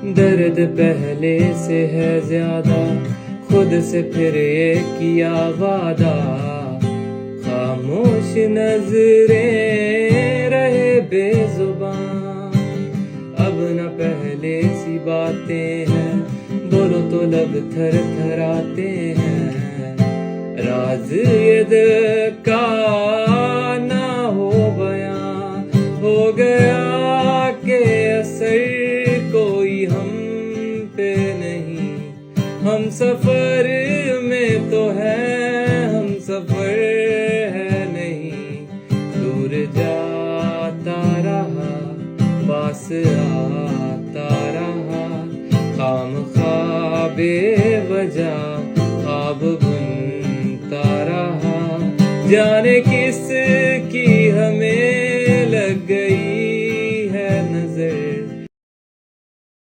درد پہلے سے ہے زیادہ، خود سے پھر یہ کیا وعدہ، خاموش نظریں رہے بے زبان، اب نہ پہلے سی باتیں ہیں، بولو تو لب تھر تھر آتے ہیں، راز یہ دل کا نہ ہو بیاں، ہو گیا کہ اثر کوئی ہم پہ نہیں، ہم سفر میں تو ہیں، ہم سفر ہے نہیں، دور جاتا رہا پاس آتا رہا، خام خواب